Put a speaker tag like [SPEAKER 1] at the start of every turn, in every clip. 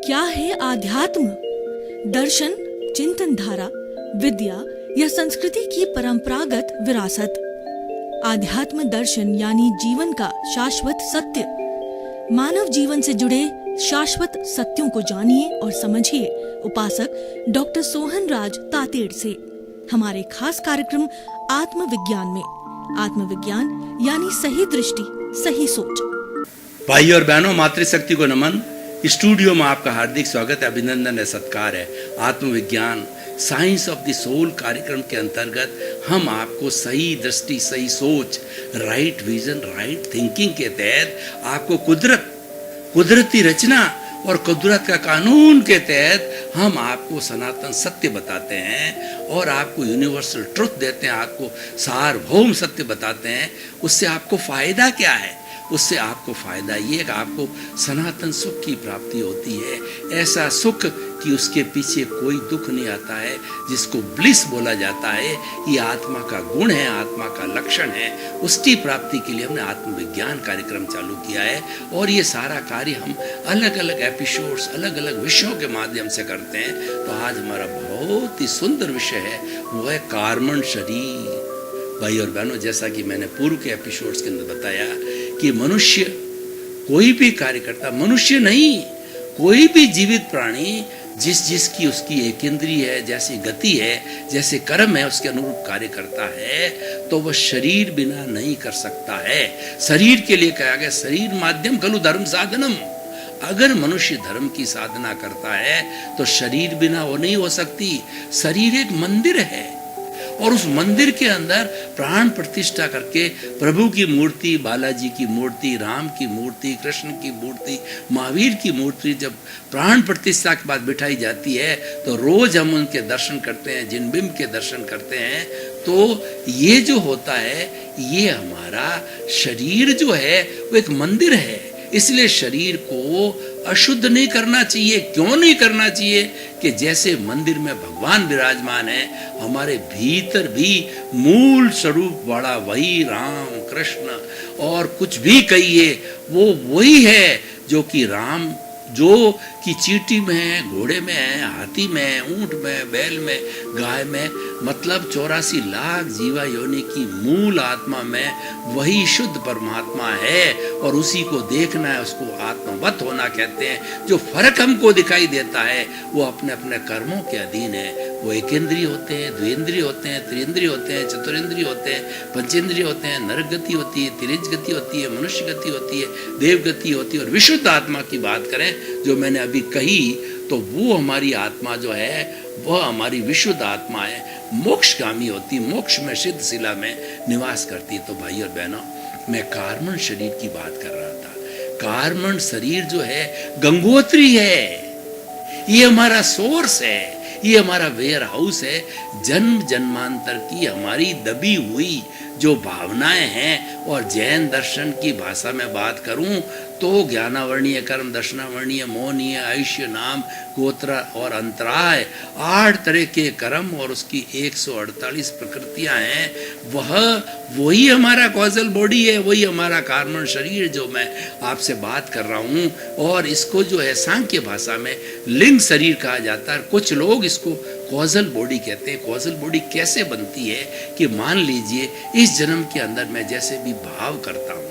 [SPEAKER 1] क्या है आध्यात्म? दर्शन, चिंतन धारा, विद्या या संस्कृति की परंपरागत विरासत। आध्यात्म दर्शन यानी जीवन का शाश्वत सत्य। मानव जीवन से जुड़े शाश्वत सत्यों को जानिए और समझिए उपासक डॉक्टर सोहन राज तातेड़ से हमारे खास कार्यक्रम आत्मविज्ञान में। आत्मविज्ञान यानी सही दृष्टि, सही सोच।
[SPEAKER 2] भाई और बहनों, मातृशक्ति को नमन। स्टूडियो में आपका हार्दिक स्वागत है, अभिनंदन है, सत्कार है। आत्मविज्ञान साइंस ऑफ द सोल कार्यक्रम के अंतर्गत हम आपको सही दृष्टि, सही सोच, राइट विजन, राइट थिंकिंग के तहत आपको कुदरती रचना और कुदरत का कानून के तहत हम आपको सनातन सत्य बताते हैं और आपको यूनिवर्सल ट्रुथ देते हैं, आपको सार्वभौम सत्य बताते हैं। उससे आपको फायदा क्या है? उससे आपको फायदा ये कि आपको सनातन सुख की प्राप्ति होती है। ऐसा सुख कि उसके पीछे कोई दुख नहीं आता है, जिसको ब्लिस बोला जाता है। ये आत्मा का गुण है, आत्मा का लक्षण है। उसकी प्राप्ति के लिए हमने आत्मविज्ञान कार्यक्रम चालू किया है और ये सारा कार्य हम अलग अलग एपिसोड्स, अलग अलग विषयों के माध्यम से करते हैं। तो आज हमारा बहुत ही सुंदर विषय है, वो है कार्बन शरीर। भाई और बहनों, जैसा कि मैंने पूर्व के एपिसोड्स के अंदर बताया कि मनुष्य, कोई भी कार्यकर्ता, मनुष्य नहीं, कोई भी जीवित प्राणी जिसकी उसकी एक इंद्रिय है, जैसी गति है, जैसे कर्म है, उसके अनुरूप कार्य करता है, तो वह शरीर बिना नहीं कर सकता है। शरीर के लिए कहा गया शरीर माध्यम खलु धर्म साधनम। अगर मनुष्य धर्म की साधना करता है तो शरीर बिना वो नहीं हो सकती। शरीर एक मंदिर है और उस मंदिर के अंदर प्राण प्रतिष्ठा करके प्रभु की मूर्ति, बालाजी की मूर्ति, राम की मूर्ति, कृष्ण की मूर्ति, महावीर की मूर्ति जब प्राण प्रतिष्ठा के बाद बिठाई जाती है तो रोज हम उनके दर्शन करते हैं, जिन बिंब के दर्शन करते हैं। तो ये जो होता है, ये हमारा शरीर जो है वो एक मंदिर है। इसलिए शरीर को अशुद्ध नहीं करना चाहिए। क्यों नहीं करना चाहिए? कि जैसे मंदिर में भगवान विराजमान है, हमारे भीतर भी मूल स्वरूप बड़ा वही राम, कृष्ण और कुछ भी कहिए, वो वही है जो कि राम, जो कि चींटी में है, घोड़े में है, हाथी में है, ऊंट में, बैल में, गाय में, मतलब 84 लाख जीवा योनि की मूल आत्मा में वही शुद्ध परमात्मा है। और उसी को देखना है, उसको आत्मवत होना कहते हैं। जो फर्क हमको दिखाई देता है वो अपने अपने कर्मों के अधीन है। वो एक इंद्रिय होते हैं, द्विंद्रिय होते हैं, त्रिंद्रिय होते हैं, चतुरिंद्रिय होते हैं, पंचेंद्रिय होते हैं, नरक गति होती है, तिरिज गति होती है, मनुष्य गति होती है, देव गति होती है। और विशुद्ध आत्मा की बात करें जो मैंने अभी कही, तो वो हमारी आत्मा जो है वह हमारी विशुद्ध आत्मा है, मोक्षगामी होती, मोक्ष में सिद्ध शिला में निवास करती। तो भाई और बहनों, मैं कार्बन शरीर की बात कर रहा था। कार्बन शरीर जो है गंगोत्री है, ये हमारा सोर्स है, ये हमारा वेयर हाउस है। जन्म जन्मांतर की हमारी दबी हुई जो भावनाएं हैं, और जैन दर्शन की भाषा में बात करूं तो ज्ञानावर्णीय, कर्म दर्शनावर्णीय, मोहनीय, आयुष्य, नाम, गोत्र और अंतराय, 8 तरह के कर्म और उसकी 148 प्रकृतियां हैं। वही हमारा कॉजल बॉडी है, वही हमारा कार्बन शरीर जो मैं आपसे बात कर रहा हूं। और इसको जो है सांख्य भाषा में लिंग शरीर कहा जाता है। कुछ लोग इसको कॉजल बॉडी कहते हैं। कॉजल बॉडी कैसे बनती है कि मान लीजिए इस जन्म के अंदर मैं जैसे भी भाव करता हूँ,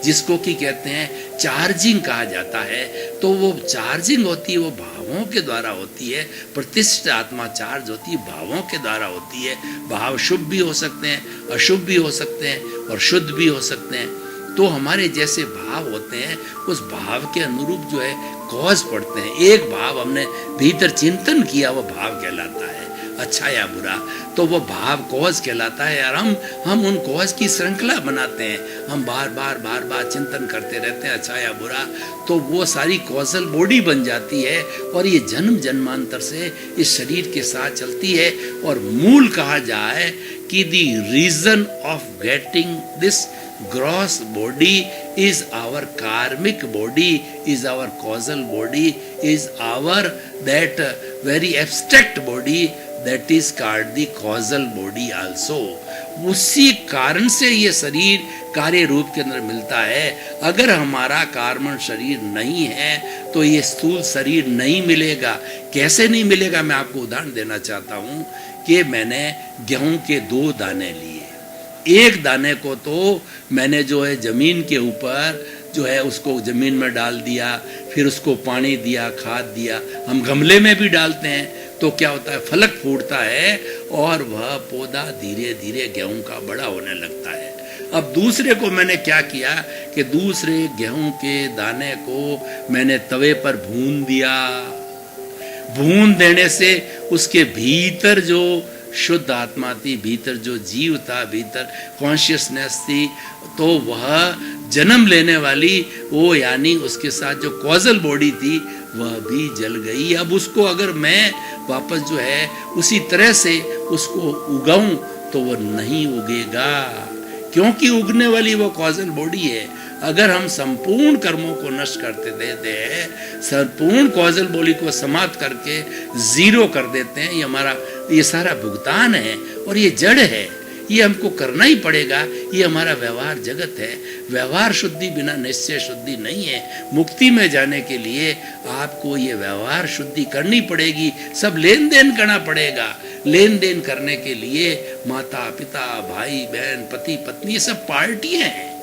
[SPEAKER 2] जिसको कि कहते हैं चार्जिंग कहा जाता है, तो वो चार्जिंग होती है, वो भावों के द्वारा होती है। प्रतिष्ठित आत्मा चार्ज होती है, भावों के द्वारा होती है। भाव शुभ भी हो सकते हैं, अशुभ भी हो सकते हैं और शुद्ध भी हो सकते हैं। तो हमारे जैसे भाव होते हैं, उस भाव के अनुरूप जो है कॉज पड़ते हैं। एक भाव हमने भीतर चिंतन किया, वो भाव कहलाता है, अच्छा या बुरा, तो वो भाव कॉज कहलाता है। और हम उन कॉज की श्रृंखला बनाते हैं। हम बार बार चिंतन करते रहते हैं, अच्छा या बुरा, तो वो सारी कॉजल बॉडी बन जाती है। और ये जन्म जन्मांतर से इस शरीर के साथ चलती है। और मूल कहा जाए कि the reason of getting this gross body is our karmic body, is our causal body, is our that very abstract body that is called the causal body also. उसी कारण से ये शरीर कार्य रूप के अंदर मिलता है। अगर हमारा कार्बन शरीर नहीं है तो ये स्थूल शरीर नहीं मिलेगा। कैसे नहीं मिलेगा, मैं आपको उदाहरण देना चाहता हूँ कि मैंने गेहूं के 2 दाने लिए। एक दाने को तो मैंने जो है जमीन के ऊपर जो है उसको जमीन में डाल दिया, फिर उसको पानी दिया, खाद दिया। हम गमले में भी डालते हैं तो क्या होता है, फलक फूटता है और वह पौधा धीरे धीरे गेहूं का बड़ा होने लगता है। अब दूसरे को मैंने क्या किया कि दूसरे गेहूं के दाने को मैंने तवे पर भून दिया। भून देने से उसके भीतर जो शुद्ध आत्मा थी, भीतर जो जीव था, भीतर कॉन्शियसनेस थी, तो वह जन्म लेने वाली वो यानी उसके साथ जो कॉजल बॉडी थी वह भी जल गई। अब उसको अगर मैं वापस जो है उसी तरह से उसको उगाऊं तो वो नहीं उगेगा, क्योंकि उगने वाली वो कॉजल बॉडी है। अगर हम संपूर्ण कर्मों को नष्ट करते देते हैं, संपूर्ण कॉजल बॉडी को समाप्त करके जीरो कर देते हैं, ये हमारा ये सारा भुगतान है और ये जड़ है, ये हमको करना ही पड़ेगा। ये हमारा व्यवहार जगत है। व्यवहार शुद्धि बिना निश्चय शुद्धि नहीं है। मुक्ति में जाने के लिए आपको ये व्यवहार शुद्धि करनी पड़ेगी, सब लेन देन करना पड़ेगा। लेन देन करने के लिए माता पिता, भाई बहन, पति पत्नी, ये सब पार्टियां हैं।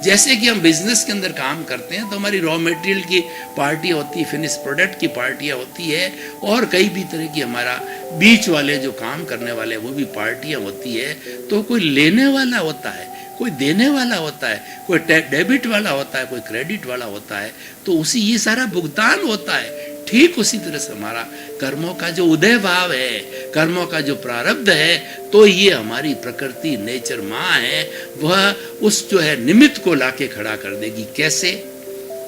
[SPEAKER 2] जैसे कि हम बिजनेस के अंदर काम करते हैं तो हमारी रॉ मटेरियल की पार्टी होती है, फिनिश प्रोडक्ट की पार्टियां होती है, और कई भी तरह की हमारा बीच वाले जो काम करने वाले वो भी पार्टियां होती है। तो कोई लेने वाला होता है, कोई देने वाला होता है, कोई डेबिट वाला होता है, कोई क्रेडिट वाला होता है, तो उसी ये सारा भुगतान होता है। ठीक उसी तरह से हमारा कर्मों का जो उदय भाव है, कर्मों का जो प्रारब्ध है, तो ये हमारी प्रकृति नेचर माँ है, वह उस जो है निमित्त को लाके खड़ा कर देगी। कैसे?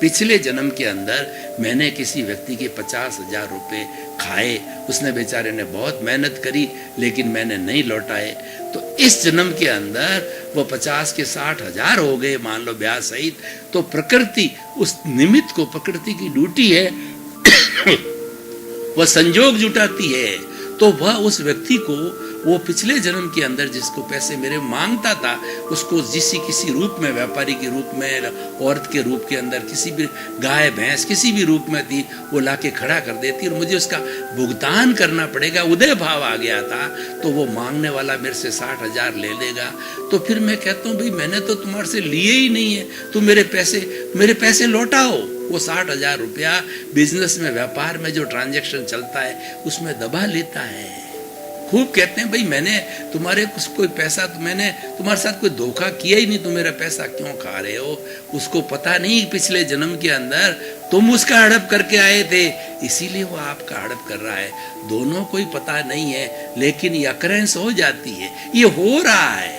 [SPEAKER 2] पिछले जन्म के अंदर मैंने किसी व्यक्ति के 50,000 रुपए खाए, उसने बेचारे ने बहुत मेहनत करी लेकिन मैंने नहीं लौटाए, तो इस जन्म के अंदर वो 50 के 60,000 हो गए, मान लो ब्याज सहित। तो प्रकृति उस निमित्त को, प्रकृति की ड्यूटी है वह संजोग जुटाती है, तो वह उस व्यक्ति को वो पिछले जन्म के अंदर जिसको पैसे मेरे मांगता था उसको किसी रूप में, व्यापारी के रूप में, औरत के रूप के अंदर, किसी भी गाय भैंस किसी भी रूप में थी, वो लाके खड़ा कर देती और मुझे उसका भुगतान करना पड़ेगा। उदय भाव आ गया था तो वो मांगने वाला मेरे से 60,000 ले लेगा। तो फिर मैं कहता हूँ भाई मैंने तो तुम्हारे से लिए ही नहीं है, तुम मेरे पैसे लौटाओ। वो 60,000 रुपया बिजनेस में, व्यापार में जो ट्रांजैक्शन चलता है उसमें दबा लेता है। खूब कहते हैं भाई मैंने तुम्हारे कुछ कोई पैसा, तो मैंने तुम्हारे साथ कोई धोखा किया ही नहीं, तुम मेरा पैसा क्यों खा रहे हो? उसको पता नहीं पिछले जन्म के अंदर तुम उसका हड़प करके आए थे, इसीलिए वो आपका हड़प कर रहा है। दोनों कोई पता नहीं है, लेकिन ये अकरेंस हो जाती है, ये हो रहा है।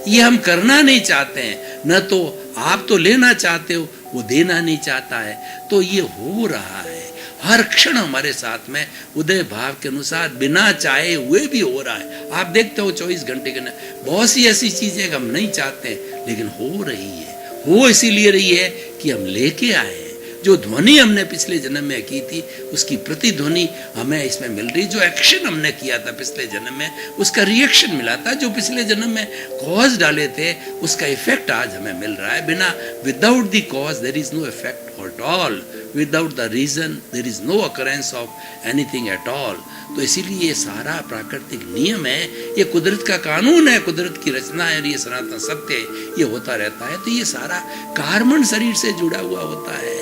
[SPEAKER 2] ये हम करना नहीं चाहते हैं, न तो आप तो लेना चाहते हो, वो देना नहीं चाहता है, तो ये हो रहा है। हर क्षण हमारे साथ में उदय भाव के अनुसार बिना चाहे हुए भी हो रहा है। आप देखते हो 24 घंटे के अंदर बहुत सी ऐसी चीजें हम नहीं चाहते लेकिन हो रही है। हो इसीलिए रही है कि हम लेके आए हैं। जो ध्वनि हमने पिछले जन्म में की थी उसकी प्रतिध्वनि हमें इसमें मिल रही। जो एक्शन हमने किया था पिछले जन्म में उसका रिएक्शन मिला था। जो पिछले जन्म में कॉज डाले थे उसका इफेक्ट आज हमें मिल रहा है। बिना without the cause there is no effect at all, without the reason there is no occurrence of anything at all. तो इसीलिए ये सारा प्राकृतिक नियम है, ये कुदरत का कानून है, कुदरत की रचना है, ये सनातन सत्य है, ये होता रहता है। तो ये सारा कार्बन शरीर से जुड़ा हुआ होता है।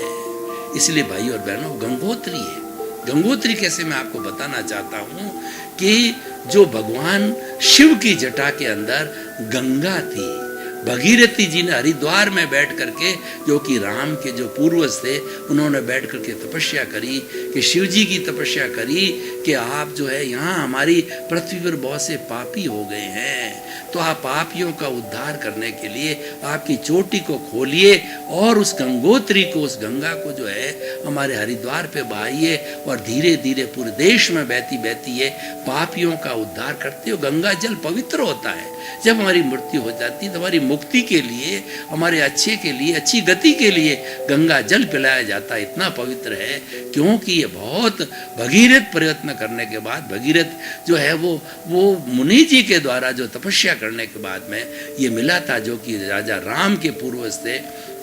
[SPEAKER 2] इसलिए भाई और बहनों गंगोत्री है। गंगोत्री कैसे मैं आपको बताना चाहता हूं कि जो भगवान शिव की जटा के अंदर गंगा थी, भगीरथी जी ने हरिद्वार में बैठ करके, जो कि राम के जो पूर्वज थे, उन्होंने बैठ करके तपस्या करी कि शिव जी की तपस्या करी कि आप जो है यहाँ हमारी पृथ्वी पर बहुत से पापी हो गए हैं, तो आप पापियों का उद्धार करने के लिए आपकी चोटी को खोलिए और उस गंगोत्री को, उस गंगा को जो है हमारे हरिद्वार पे बहाइए और धीरे धीरे पूरे देश में बहती बहती है पापियों का उद्धार करते हो। गंगा जल पवित्र होता है। जब हमारी मृत्यु हो जाती है तो हमारी मुक्ति के लिए, हमारे अच्छे के लिए, अच्छी गति के लिए गंगा जल पिलाया जाता है। इतना पवित्र है क्योंकि ये बहुत भगीरथ प्रयत्न करने के बाद, भगीरथ जो है वो मुनि जी के द्वारा जो तपस्या करने के बाद में ये मिला था, जो कि राजा राम के पूर्वज थे,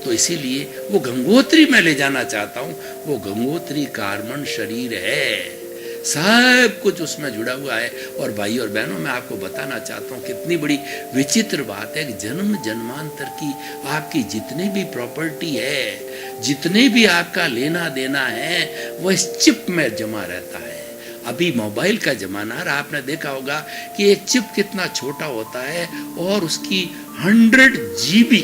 [SPEAKER 2] तो इसीलिए वो गंगोत्री मैं ले जाना चाहता हूँ। वो गंगोत्री कार्बन शरीर है, सब कुछ उसमें जुड़ा हुआ है। और भाई और बहनों, मैं आपको बताना चाहता हूँ कितनी बड़ी विचित्र बात है कि जन्म जन्मांतर की आपकी जितनी भी प्रॉपर्टी है, जितने भी आपका लेना देना है, वो इस चिप में जमा रहता है। अभी मोबाइल का जमाना है, आपने देखा होगा कि एक चिप कितना छोटा होता है और उसकी 100 GB,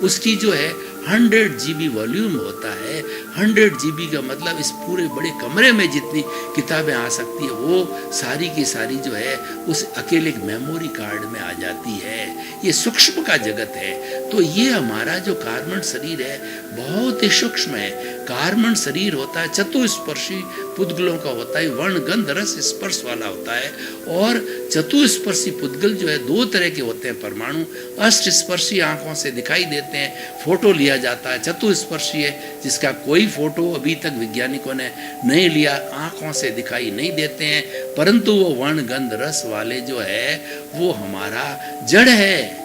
[SPEAKER 2] उसकी जो है 100 GB वॉल्यूम होता है। 100 GB का मतलब इस पूरे बड़े कमरे में जितनी किताबें आ सकती है वो सारी की सारी जो है उस अकेले मेमोरी कार्ड में आ जाती है। ये सूक्ष्म का जगत है। तो ये हमारा जो कार्बन शरीर है बहुत ही सूक्ष्म है। कार्बन शरीर होता है चतुस्पर्शी पुद्गलों का होता है, वर्ण गंध रस स्पर्श वाला होता है। और चतुस्पर्शी पुद्गल जो है 2 तरह के होते हैं परमाणु। अष्ट स्पर्शी आंखों से दिखाई देते हैं, फोटो लिया जाता है। चतुस्पर्शी है जिसका कोई फोटो अभी तक वैज्ञानिकों ने नहीं लिया, आंखों से दिखाई नहीं देते हैं, परंतु वो वर्ण गंध रस वाले जो है वो हमारा जड़ है।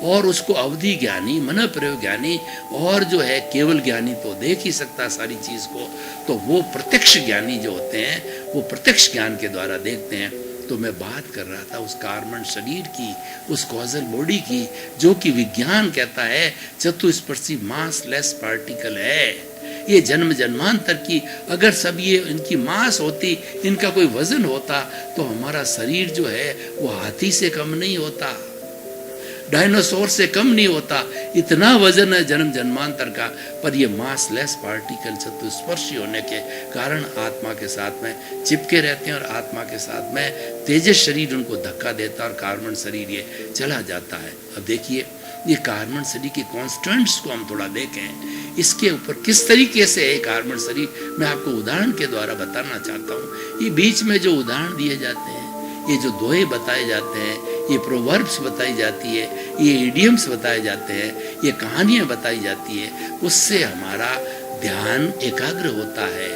[SPEAKER 2] और उसको अवधि ज्ञानी, मन प्रयोग ज्ञानी और जो है केवल ज्ञानी तो देख ही सकता सारी चीज को। तो वो प्रत्यक्ष ज्ञानी जो होते हैं वो प्रत्यक्ष ज्ञान के द्वारा देखते हैं। तो मैं बात कर रहा था उस कार्बन शरीर की, उस कॉजल बॉडी की, जो कि विज्ञान कहता है चतुस्पर्शी मास लेस पार्टिकल है। ये जन्म जन्मांतर की अगर सब ये इनकी मास होती, इनका कोई वजन होता, तो हमारा शरीर जो है वो हाथी से कम नहीं होता, डायनासोर से कम नहीं होता। इतना वजन है जन्म जन्मांतर का। पर ये मास लेस पार्टिकल चतुस्पर्शी होने के कारण आत्मा के साथ में चिपके रहते हैं और आत्मा के साथ में तेजस शरीर उनको धक्का देता है और कार्बन शरीर ये चला जाता है। अब देखिए ये कार्बन शरीर के कॉन्स्टेंट्स को हम थोड़ा देखें, इसके ऊपर किस तरीके से है कार्बन शरीर, मैं आपको उदाहरण के द्वारा बताना चाहता हूँ। ये बीच में जो उदाहरण दिए जाते हैं, ये जो दोहे बताए जाते हैं, ये प्रोवर्ब्स बताई जाती है, ये इडियम्स बताए जाते हैं, ये कहानियाँ बताई जाती है, उससे हमारा ध्यान एकाग्र होता है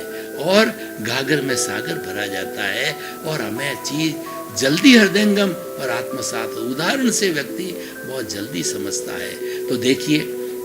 [SPEAKER 2] और गागर में सागर भरा जाता है और हमें चीज जल्दी हृदयंगम और आत्मसात उदाहरण से व्यक्ति बहुत जल्दी समझता है। तो देखिए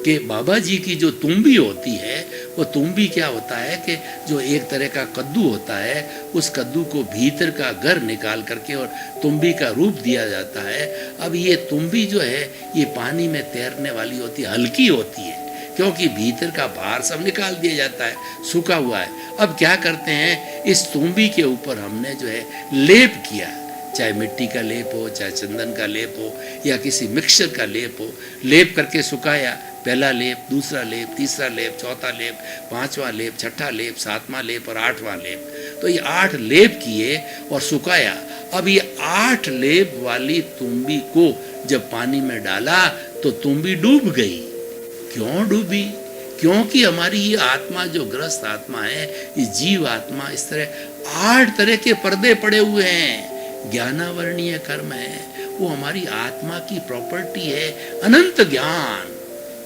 [SPEAKER 2] कि बाबा जी की जो तुम्बी होती है, वो तुम्बी क्या होता है कि जो एक तरह का कद्दू होता है, उस कद्दू को भीतर का घर निकाल करके और तुम्बी का रूप दिया जाता है। अब ये तुम्बी जो है ये पानी में तैरने वाली होती है, हल्की होती है, क्योंकि भीतर का भार सब निकाल दिया जाता है, सूखा हुआ है। अब क्या करते हैं, इस तुम्बी के ऊपर हमने जो है लेप किया, चाहे मिट्टी का लेप हो, चाहे चंदन का लेप हो, या किसी मिक्सचर का लेप हो, लेप करके सुखाया। पहला लेप, दूसरा लेप, तीसरा लेप, चौथा लेप, 5वां लेप, छठा लेप, 7वां लेप और 8वां लेप। तो ये 8 लेप किए और सुखाया। अब ये 8 लेप वाली तुम्बी को जब पानी में डाला तो तुम्बी डूब गई। क्यों डूबी? क्योंकि हमारी ये आत्मा जो ग्रस्त आत्मा है, ये जीव आत्मा, इस तरह 8 तरह के पर्दे पड़े हुए हैं। ज्ञानावरणीय कर्म है, वो हमारी आत्मा की प्रॉपर्टी है। अनंत ज्ञान,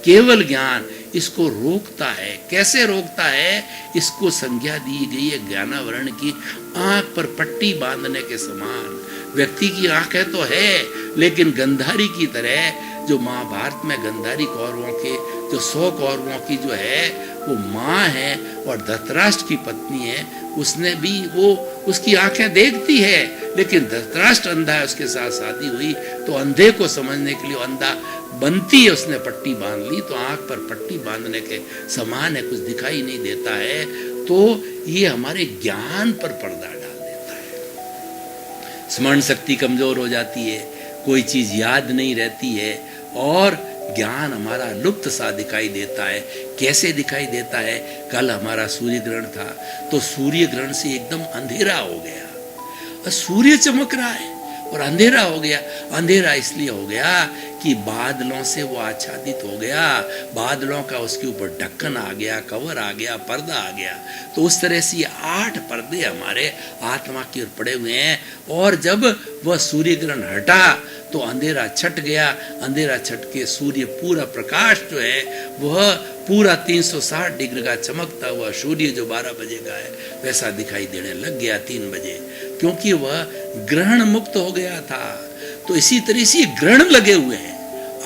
[SPEAKER 2] केवल ज्ञान इसको रोकता है। कैसे रोकता है? इसको संज्ञा दी गई है ज्ञानावरण की, आंख पर पट्टी बांधने के समान। व्यक्ति की आंखें तो है, लेकिन गंधारी की तरह, जो महाभारत में गंधारी कौरवों के जो 100 कौरवों की जो है वो माँ है और धृतराष्ट्र की पत्नी है, उसने भी वो उसकी आंखें देखती है, लेकिन धृतराष्ट्र अंधा है, उसके साथ शादी हुई तो अंधे को समझने के लिए अंधा बनती है, उसने पट्टी बांध ली, तो आंख पर पट्टी बांधने के समान है, कुछ दिखाई नहीं देता है। तो ये हमारे ज्ञान पर पर्दा डाल देता है। स्मरण शक्ति कमजोर हो जाती है, कोई चीज याद नहीं रहती है और ज्ञान हमारा लुप्त सा दिखाई देता है। कैसे दिखाई देता है? कल हमारा सूर्य ग्रहण था, तो सूर्य ग्रहण से एकदम अंधेरा हो गया, सूर्य चमक रहा है और अंधेरा हो गया। अंधेरा इसलिए हो गया कि बादलों से वो आच्छादित हो गया, बादलों का उसके ऊपर ढक्कन आ गया, कवर आ गया, पर्दा आ गया। तो उस तरह से 8 पर्दे हमारे आत्मा की ओर पड़े हुए हैं। और जब वह सूर्य ग्रहण हटा तो अंधेरा छट गया। अंधेरा छट के सूर्य पूरा प्रकाश जो है वह पूरा 360 डिग्री का चमकता हुआ सूर्य जो 12 बजे का है वैसा दिखाई देने लग गया 3 बजे, क्योंकि वह ग्रहण मुक्त हो गया था। तो इसी तरह से ग्रहण लगे हुए हैं।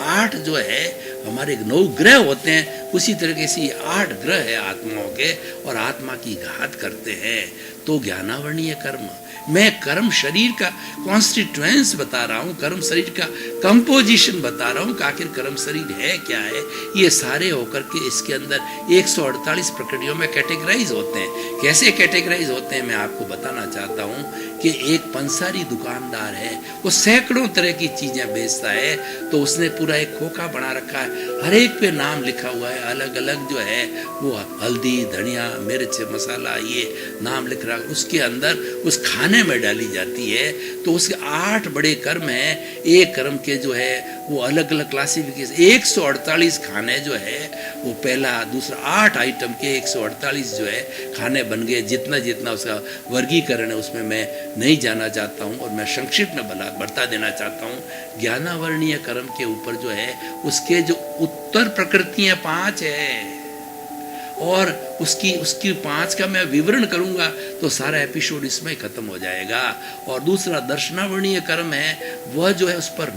[SPEAKER 2] 8 जो है हमारे 9 ग्रह होते हैं, उसी तरीके से 8 ग्रह है आत्माओं के, और आत्मा की घात करते हैं। तो ज्ञानावर्णीय कर्म, मैं कर्म शरीर का कॉन्स्टिट्यूएंस बता रहा हूँ, कर्म शरीर का कंपोजिशन बता रहा हूँ कि आखिर कर्म शरीर है क्या है। ये सारे होकर के इसके अंदर 148 प्रकृतियों में कैटेगराइज होते हैं। कैसे कैटेगराइज होते हैं मैं आपको बताना चाहता हूँ कि एक पंसारी दुकानदार है, वो सैकड़ों तरह की चीजें बेचता है, तो उसने पूरा एक खोखा बना रखा है, हर एक पे नाम लिखा हुआ है, अलग अलग जो है वो हल्दी, धनिया, मिर्च, मसाला, ये नाम लिख रहा है। उसके अंदर उस खाने में डाली जाती है। तो उसके 8 बड़े कर्म हैं। एक कर्म के जो है वो अलग अलग क्लासिफिकेशन, 148 खाने जो है वो पहला दूसरा 8 आइटम के 148 जो है खाने बन गए। जितना जितना उसका वर्गीकरण है उसमें मैं नहीं जाना चाहता हूँ, और मैं संक्षिप्त में बता देना चाहता हूँ। ज्ञानावर्णीय कर्म के ऊपर जो है उसके जो उत्तर प्रकृतियां 5 है, और उसकी 5 का मैं विवरण करूंगा तो सारा एपिसोड इसमें ही खत्म हो जाएगा। और दूसरा दर्शनावर्णीय कर्म है, वह जो है उस पर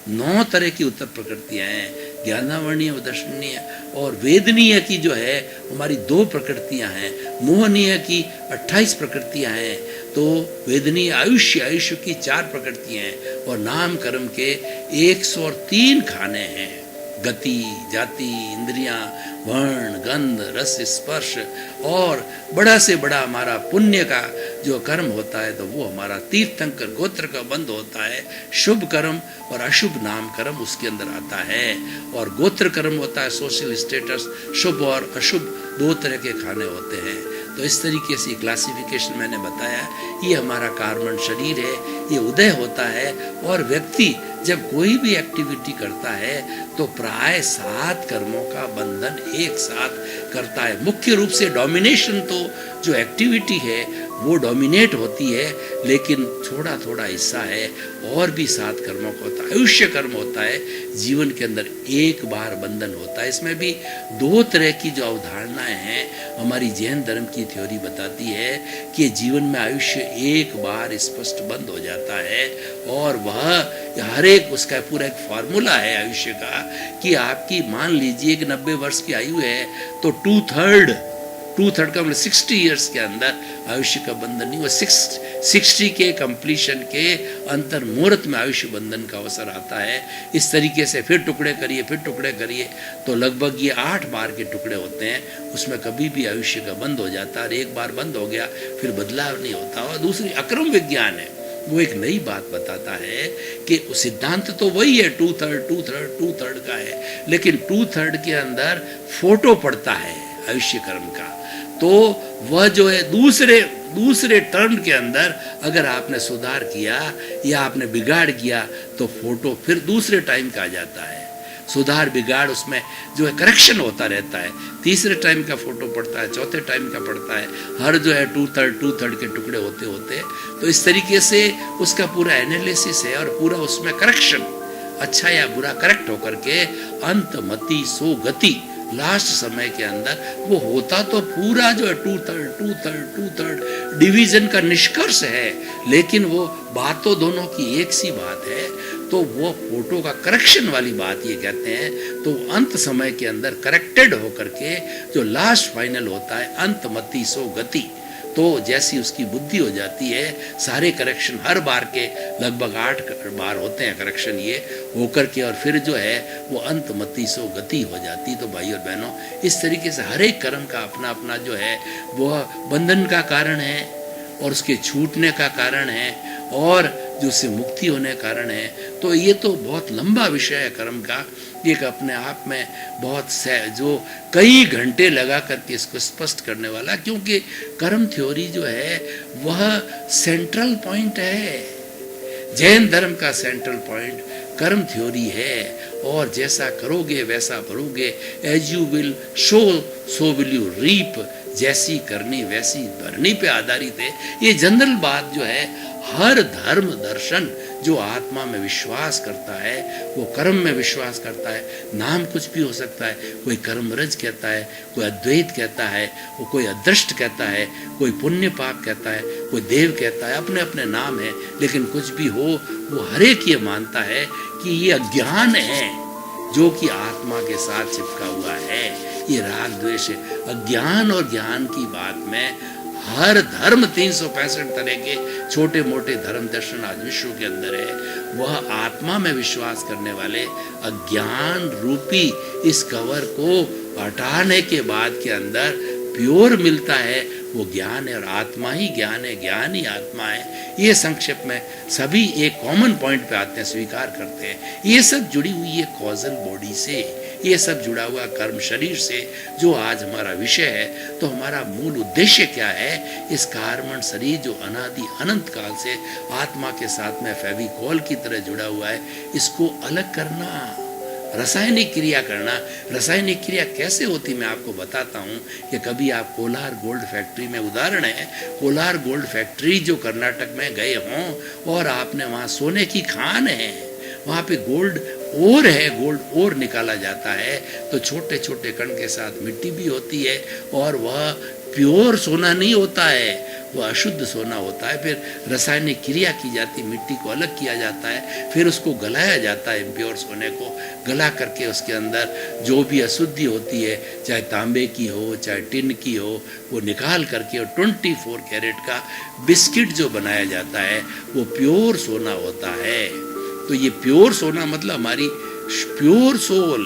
[SPEAKER 2] 9 तरह की उत्तर प्रकृतियां हैं। ज्ञानावर्णीय, दर्शनीय और वेदनीय की जो है हमारी 2 प्रकृतियां हैं। मोहनीय की 28 प्रकृतियां हैं। तो वेदनीय आयुष्य की 4 प्रकृतियां हैं, और नाम कर्म के 103 खाने हैं। गति, जाति, इंद्रियां, वर्ण, गंध, रस, स्पर्श, और बड़ा से बड़ा हमारा पुण्य का जो कर्म होता है तो वो हमारा तीर्थंकर गोत्र का बंध होता है। शुभ कर्म और अशुभ नाम कर्म उसके अंदर आता है। और गोत्र कर्म होता है सोशल स्टेटस, शुभ और अशुभ 2 तरह के खाने होते हैं। तो इस तरीके से क्लासिफिकेशन मैंने बताया। ये हमारा कार्बन शरीर है, ये उदय होता है, और व्यक्ति जब कोई भी एक्टिविटी करता है तो प्राय 7 कर्मों का बंधन एक साथ करता है। मुख्य रूप से डोमिनेशन, तो जो एक्टिविटी है वो डोमिनेट होती है, लेकिन थोड़ा थोड़ा हिस्सा है और भी 7 कर्मों का होता है। आयुष्य कर्म होता है, जीवन के अंदर एक बार बंधन होता है। इसमें भी 2 तरह की जो अवधारणाएं हैं, हमारी जैन धर्म की थ्योरी बताती है कि जीवन में आयुष्य एक बार स्पष्ट बंद हो जाता है, और वह हर एक उसका पूरा एक फॉर्मूला है आयुष्य का कि आपकी मान लीजिए कि 90 वर्ष की आयु है तो 2/3 का मतलब 60 ईयर्स के अंदर आयुष्य का बंधन नहीं, वो 60 के कंप्लीशन के अंतर मुहूर्त में आयुष्य बंधन का अवसर आता है। इस तरीके से फिर टुकड़े करिए तो लगभग ये 8 बार के टुकड़े होते हैं। उसमें कभी भी आयुष्य का बंद हो जाता है, और एक बार बंद हो गया फिर बदलाव नहीं होता। और दूसरी अक्रम विज्ञान है, वो एक नई बात बताता है कि सिद्धांत तो वही है, 2/3 का है, लेकिन 2/3 के अंदर फोटो पड़ता है आयुष्य कर्म का। तो वह जो है दूसरे टर्म के अंदर अगर आपने सुधार किया या आपने बिगाड़ किया तो फोटो फिर दूसरे टाइम का आ जाता है। सुधार बिगाड़ उसमें जो है करेक्शन होता रहता है। तीसरे टाइम का फोटो पड़ता है, चौथे टाइम का पड़ता है, हर जो है 2/3 के टुकड़े होते। तो इस तरीके से उसका पूरा एनालिसिस है, और पूरा उसमें करेक्शन, अच्छा या बुरा करेक्ट होकर के अंत मति सो गति, लास्ट समय के अंदर वो होता तो पूरा जो है 2/3 डिवीजन का निष्कर्ष है, लेकिन वो बात तो दोनों की एक सी बात है। तो वो फोटो का करेक्शन वाली बात ये कहते हैं। तो अंत समय के अंदर करेक्टेड होकर के जो लास्ट फाइनल होता है, अंत मति सो गति। तो जैसी उसकी बुद्धि हो जाती है, सारे करेक्शन हर बार के लगभग 8 बार होते हैं करेक्शन ये होकर के, और फिर जो है वो अंत मति सो गति हो जाती। तो भाई और बहनों, इस तरीके से हर एक कर्म का अपना अपना जो है वह बंधन का कारण है, और उसके छूटने का कारण है, और जो उससे मुक्ति होने का कारण है। तो ये तो बहुत लंबा विषय है कर्म का, एक अपने आप में बहुत जो कई घंटे लगा करके इसको स्पष्ट करने वाला, क्योंकि कर्म थ्योरी जो है वह सेंट्रल पॉइंट है। जैन धर्म का सेंट्रल पॉइंट कर्म थ्योरी है, और जैसा करोगे वैसा भरोगे, as you will show so will you reap, जैसी करनी वैसी भरनी पे आधारित है। ये जनरल बात जो है, हर धर्म दर्शन जो आत्मा में विश्वास करता है वो कर्म में विश्वास करता है। नाम कुछ भी हो सकता है, कोई कर्मरज कहता है, कोई अद्वैत कहता है, वो कोई अदृष्ट कहता है, कोई पुण्य पाप कहता है, कोई देव कहता है, अपने अपने नाम है। लेकिन कुछ भी हो, वो हर एक ये मानता है कि ये अज्ञान है, जो कि आत्मा के साथ चिपका हुआ है, ये राग द्वेष है। अज्ञान और ज्ञान की बात में हर धर्म 365 तरह के छोटे मोटे धर्म दर्शन आज विश्व के अंदर है, वह आत्मा में विश्वास करने वाले अज्ञान रूपी इस कवर को हटाने के बाद के अंदर प्योर मिलता है, वो ज्ञान है। और आत्मा ही ज्ञान है, ज्ञान ही आत्मा है। ये संक्षेप में सभी एक कॉमन पॉइंट पे आते हैं, स्वीकार करते हैं। ये सब जुड़ी हुई है कॉजल बॉडी से, ये सब जुड़ा हुआ कर्म शरीर से, जो आज हमारा विषय है। तो हमारा मूल उद्देश्य क्या है? इस कार्बन शरीर जो अनादि अनंत काल से आत्मा के साथ में फेविकॉल की तरह जुड़ा हुआ है, इसको अलग करना, रासायनिक क्रिया करना। रासायनिक क्रिया कैसे होती मैं आपको बताता हूँ कि कभी आप कोलार गोल्ड फैक्ट्री में, उदाहरण है, कोलार गोल्ड फैक्ट्री जो कर्नाटक में गए हों और आपने वहाँ सोने की खान है, वहाँ पे गोल्ड ओर है, गोल्ड ओर निकाला जाता है, तो छोटे छोटे कण के साथ मिट्टी भी होती है और वह प्योर सोना नहीं होता है, वह अशुद्ध सोना होता है। फिर रासायनिक क्रिया की जाती, मिट्टी को अलग किया जाता है, फिर उसको गलाया जाता है, प्योर सोने को गला करके उसके अंदर जो भी अशुद्धि होती है, चाहे तांबे की हो चाहे टिन की हो, वो निकाल करके और 24 कैरेट का बिस्किट जो बनाया जाता है वो प्योर सोना होता है। तो ये प्योर सोना मतलब हमारी प्योर सोल।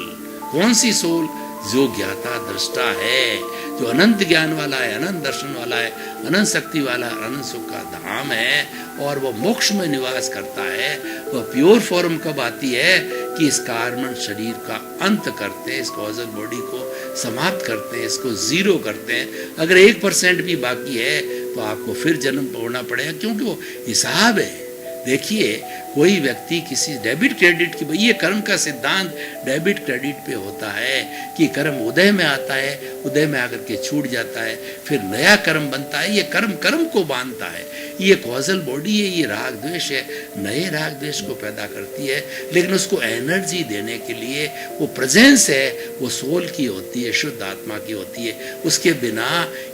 [SPEAKER 2] कौन सी सोल? जो ज्ञाता दृष्टा है, जो अनंत ज्ञान वाला है, अनंत दर्शन वाला है, अनंत शक्ति वाला, अनंत सुख का धाम है और वह मोक्ष में निवास करता है। वह प्योर फॉर्म कब आती है? कि इस कार्बन शरीर का अंत करते हैं, इस कॉजल बॉडी को समाप्त करते हैं, इसको जीरो करते हैं। अगर 1% भी बाकी है तो आपको फिर जन्म होना पड़ेगा, क्योंकि वो हिसाब है। देखिए, कोई व्यक्ति किसी डेबिट क्रेडिट की, ये कर्म का सिद्धांत डेबिट क्रेडिट पे होता है कि कर्म उदय में आता है, उदय में आकर के छूट जाता है, फिर नया कर्म बनता है। ये कर्म कर्म को बांधता है। ये कॉजल बॉडी है, ये राग द्वेष है, नए राग द्वेष को पैदा करती है। लेकिन उसको एनर्जी देने के लिए वो प्रेजेंस है, वो सोल की होती है, शुद्ध आत्मा की होती है। उसके बिना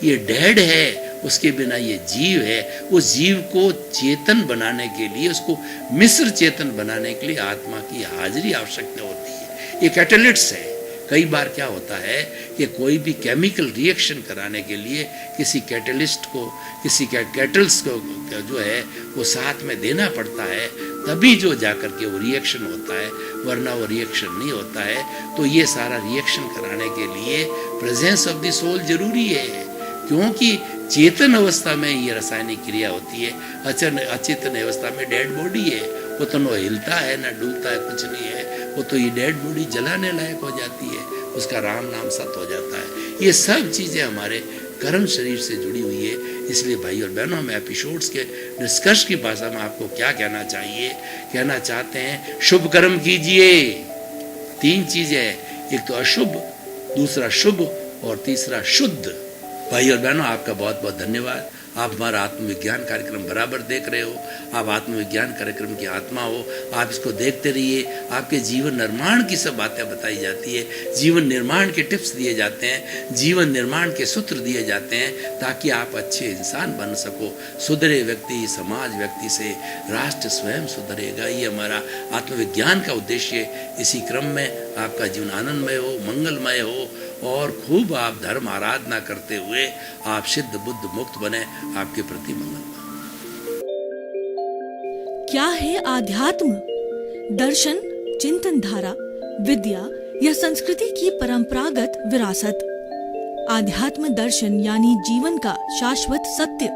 [SPEAKER 2] ये डेड है, उसके बिना ये जीव है। उस जीव को चेतन बनाने के लिए, उसको मिश्र चेतन बनाने के लिए आत्मा की हाजिरी आवश्यकता होती है। ये कैटलिस्ट है। कई बार क्या होता है कि कोई भी केमिकल रिएक्शन कराने के लिए किसी कैटलिस्ट को, किसी कैटल्स को जो है वो साथ में देना पड़ता है, तभी जो जाकर के वो रिएक्शन होता है, वरना वो रिएक्शन नहीं होता है। तो ये सारा रिएक्शन कराने के लिए प्रेजेंस ऑफ द सोल जरूरी है, क्योंकि चेतन अवस्था में ये रासायनिक क्रिया होती है, अचेतन अवस्था में डेड बॉडी है, वो तो न हिलता है न डूबता है, कुछ नहीं है। वो तो ये डेड बॉडी जलाने लायक हो जाती है, उसका राम नाम सत हो जाता है। ये सब चीज़ें हमारे कर्म शरीर से जुड़ी हुई है। इसलिए भाई और बहनों, हम एपिसोड्स के निष्कर्ष की भाषा में आपको क्या कहना चाहिए, कहना चाहते हैं, शुभ कर्म कीजिए। 3 चीज़ें हैं, एक तो अशुभ, दूसरा शुभ और तीसरा शुद्ध। भाई और बहनों, आपका बहुत बहुत धन्यवाद। आप हमारा आत्मविज्ञान कार्यक्रम बराबर देख रहे हो। आप आत्मविज्ञान कार्यक्रम की आत्मा हो, आप इसको देखते रहिए। आपके जीवन निर्माण की सब बातें बताई जाती है, जीवन निर्माण के टिप्स दिए जाते हैं, जीवन निर्माण के सूत्र दिए जाते हैं, ताकि आप अच्छे इंसान बन सको। सुधरे व्यक्ति समाज व्यक्ति से राष्ट्र स्वयं सुधरेगा। ये हमारा आत्मविज्ञान का उद्देश्य है। इसी क्रम में आपका जीवन आनंदमय हो, मंगलमय हो और खूब आप धर्म आराधना करते हुए आप सिद्ध बुद्ध मुक्त बने। आपके प्रति मंगल।
[SPEAKER 1] क्या है आध्यात्म? दर्शन, चिंतन धारा, विद्या या संस्कृति की परंपरागत विरासत। आध्यात्म दर्शन यानी जीवन का शाश्वत सत्य।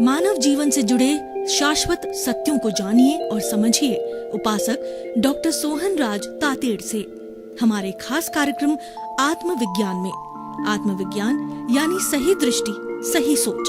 [SPEAKER 1] मानव जीवन से जुड़े शाश्वत सत्यों को जानिए और समझिए उपासक डॉक्टर सोहन राज तातेड़ से हमारे खास कार्यक्रम आत्मविज्ञान में। आत्मविज्ञान यानी सही दृष्टि, सही सोच।